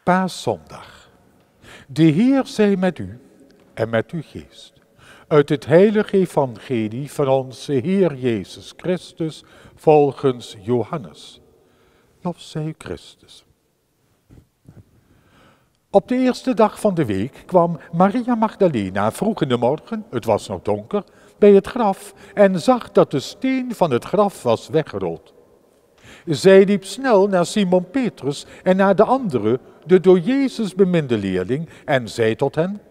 Paaszondag. De Heer zij met u en met uw geest. Uit het heilige evangelie van onze Heer Jezus Christus volgens Johannes. Lof zij u Christus. Op de eerste dag van de week kwam Maria Magdalena vroeg in de morgen, het was nog donker, bij het graf en zag dat de steen van het graf was weggerold. Zij liep snel naar Simon Petrus en naar de andere, de door Jezus beminde leerling, en zei tot hen: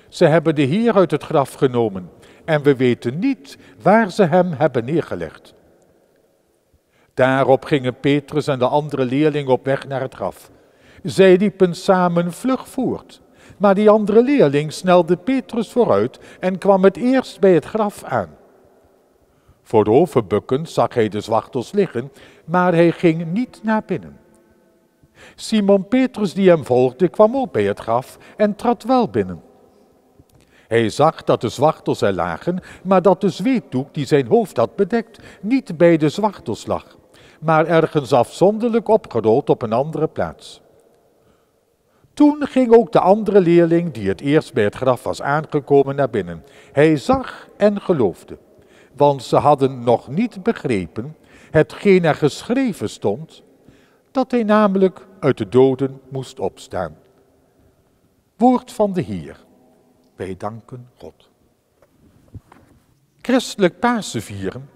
ze hebben de Heer uit het graf genomen en we weten niet waar ze hem hebben neergelegd. Daarop gingen Petrus en de andere leerling op weg naar het graf. Zij liepen samen vlug voort, maar die andere leerling snelde Petrus vooruit en kwam het eerst bij het graf aan. Vooroverbukkend zag hij de zwachtels liggen, maar hij ging niet naar binnen. Simon Petrus die hem volgde kwam ook bij het graf en trad wel binnen. Hij zag dat de zwachtels er lagen, maar dat de zweetdoek die zijn hoofd had bedekt niet bij de zwachtels lag, maar ergens afzonderlijk opgerold op een andere plaats. Toen ging ook de andere leerling, die het eerst bij het graf was aangekomen, naar binnen. Hij zag en geloofde, want ze hadden nog niet begrepen hetgeen er geschreven stond, dat hij namelijk uit de doden moest opstaan. Woord van de Heer. Wij danken God. Christelijk Pasen vieren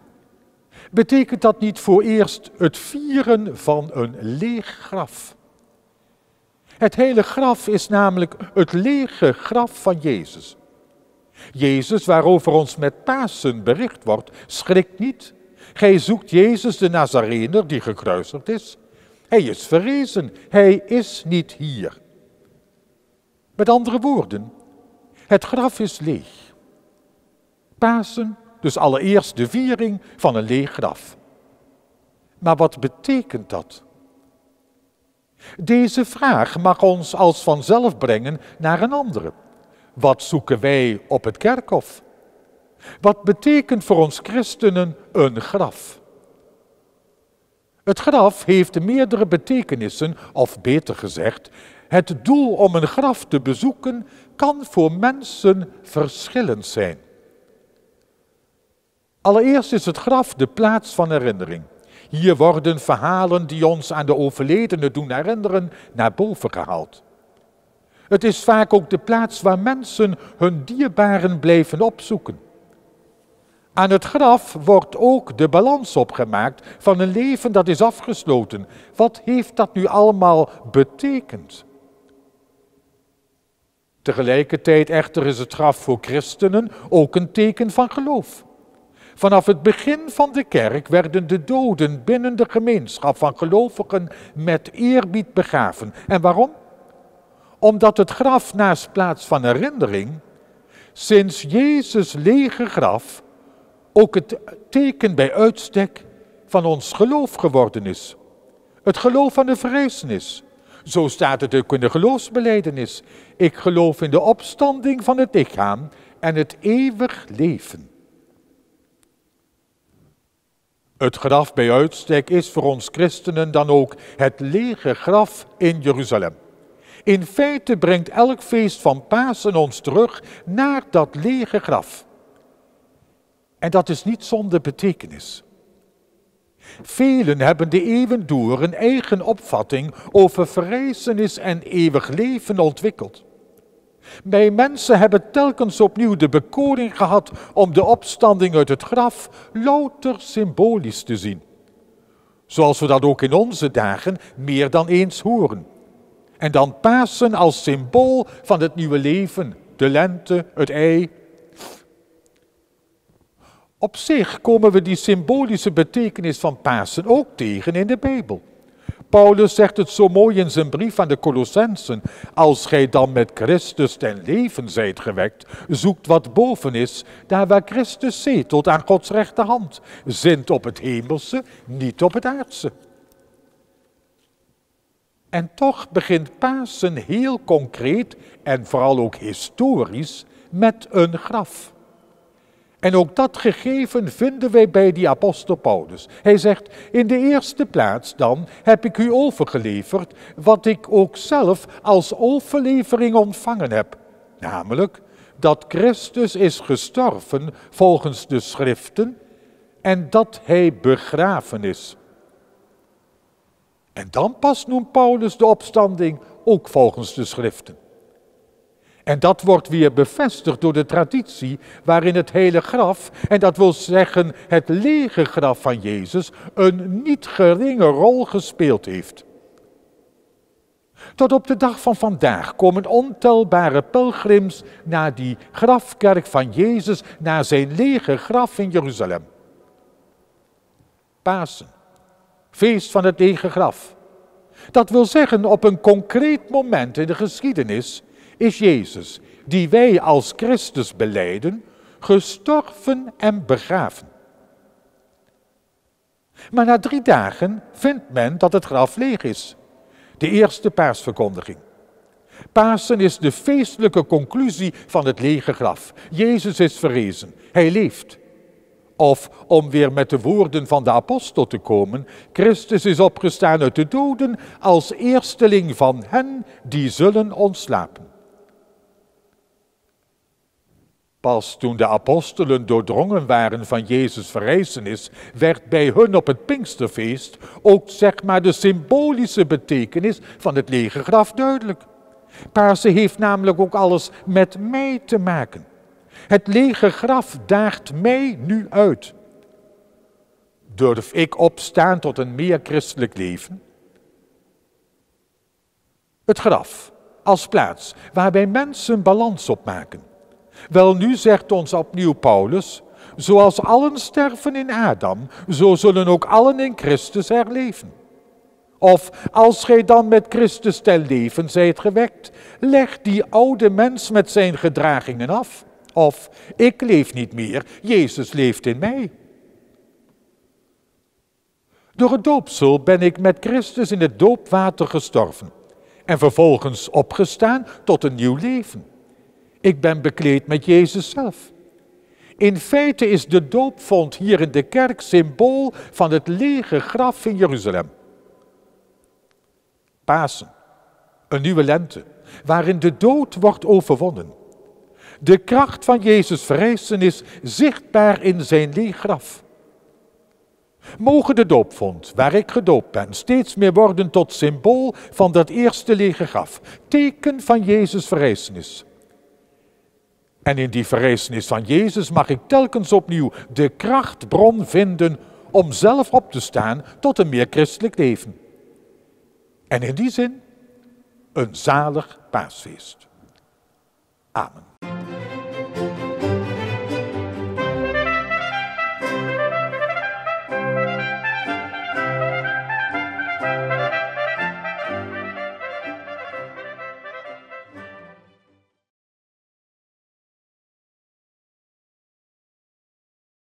betekent dat niet voor eerst het vieren van een leeg graf. Het hele graf is namelijk het lege graf van Jezus. Jezus, waarover ons met Pasen bericht wordt, schrikt niet. Gij zoekt Jezus de Nazarener die gekruisigd is. Hij is verrezen, hij is niet hier. Met andere woorden, het graf is leeg. Pasen, dus allereerst de viering van een leeg graf. Maar wat betekent dat? Deze vraag mag ons als vanzelf brengen naar een andere. Wat zoeken wij op het kerkhof? Wat betekent voor ons christenen een graf? Het graf heeft meerdere betekenissen, of beter gezegd, het doel om een graf te bezoeken kan voor mensen verschillend zijn. Allereerst is het graf de plaats van herinnering. Hier worden verhalen die ons aan de overledenen doen herinneren naar boven gehaald. Het is vaak ook de plaats waar mensen hun dierbaren blijven opzoeken. Aan het graf wordt ook de balans opgemaakt van een leven dat is afgesloten. Wat heeft dat nu allemaal betekend? Tegelijkertijd echter is het graf voor christenen ook een teken van geloof. Vanaf het begin van de kerk werden de doden binnen de gemeenschap van gelovigen met eerbied begraven. En waarom? Omdat het graf naast plaats van herinnering, sinds Jezus' lege graf, ook het teken bij uitstek van ons geloof geworden is. Het geloof aan de verrijzenis. Zo staat het ook in de geloofsbelijdenis. Ik geloof in de opstanding van het lichaam en het eeuwig leven. Het graf bij uitstek is voor ons christenen dan ook het lege graf in Jeruzalem. In feite brengt elk feest van Pasen ons terug naar dat lege graf. En dat is niet zonder betekenis. Velen hebben de eeuwen door een eigen opvatting over verrijzenis en eeuwig leven ontwikkeld. Wij mensen hebben telkens opnieuw de bekoring gehad om de opstanding uit het graf louter symbolisch te zien. Zoals we dat ook in onze dagen meer dan eens horen. En dan Pasen als symbool van het nieuwe leven, de lente, het ei. Op zich komen we die symbolische betekenis van Pasen ook tegen in de Bijbel. Paulus zegt het zo mooi in zijn brief aan de Colossensen: als gij dan met Christus ten leven zijt gewekt, zoekt wat boven is, daar waar Christus zetelt aan Gods rechterhand. Zint op het hemelse, niet op het aardse. En toch begint Pasen heel concreet en vooral ook historisch met een graf. En ook dat gegeven vinden wij bij die apostel Paulus. Hij zegt, in de eerste plaats dan heb ik u overgeleverd wat ik ook zelf als overlevering ontvangen heb. Namelijk dat Christus is gestorven volgens de schriften en dat hij begraven is. En dan pas noemt Paulus de opstanding ook volgens de schriften. En dat wordt weer bevestigd door de traditie waarin het hele graf, en dat wil zeggen het lege graf van Jezus, een niet geringe rol gespeeld heeft. Tot op de dag van vandaag komen ontelbare pelgrims naar die grafkerk van Jezus, naar zijn lege graf in Jeruzalem. Pasen, feest van het lege graf. Dat wil zeggen, op een concreet moment in de geschiedenis is Jezus, die wij als Christus belijden, gestorven en begraven. Maar na 3 dagen vindt men dat het graf leeg is. De eerste paasverkondiging. Pasen is de feestelijke conclusie van het lege graf. Jezus is verrezen, hij leeft. Of, om weer met de woorden van de apostel te komen, Christus is opgestaan uit de doden als eersteling van hen die zullen ontslapen. Pas toen de apostelen doordrongen waren van Jezus' verrijzenis, werd bij hun op het Pinksterfeest ook zeg maar de symbolische betekenis van het lege graf duidelijk. Pasen heeft namelijk ook alles met mij te maken. Het lege graf daagt mij nu uit. Durf ik opstaan tot een meer christelijk leven? Het graf als plaats waarbij mensen balans opmaken. Wel, nu zegt ons opnieuw Paulus, zoals allen sterven in Adam, zo zullen ook allen in Christus herleven. Of, als gij dan met Christus ten leven zijt gewekt, leg die oude mens met zijn gedragingen af. Of, ik leef niet meer, Jezus leeft in mij. Door het doopsel ben ik met Christus in het doopwater gestorven en vervolgens opgestaan tot een nieuw leven. Ik ben bekleed met Jezus zelf. In feite is de doopvond hier in de kerk symbool van het lege graf in Jeruzalem. Pasen, een nieuwe lente, waarin de dood wordt overwonnen. De kracht van Jezus' verrijzenis zichtbaar in zijn leeg graf. Mogen de doopvond, waar ik gedoopt ben, steeds meer worden tot symbool van dat eerste lege graf, teken van Jezus' verrijzenis. En in die verrijzenis van Jezus mag ik telkens opnieuw de krachtbron vinden om zelf op te staan tot een meer christelijk leven. En in die zin een zalig paasfeest. Amen.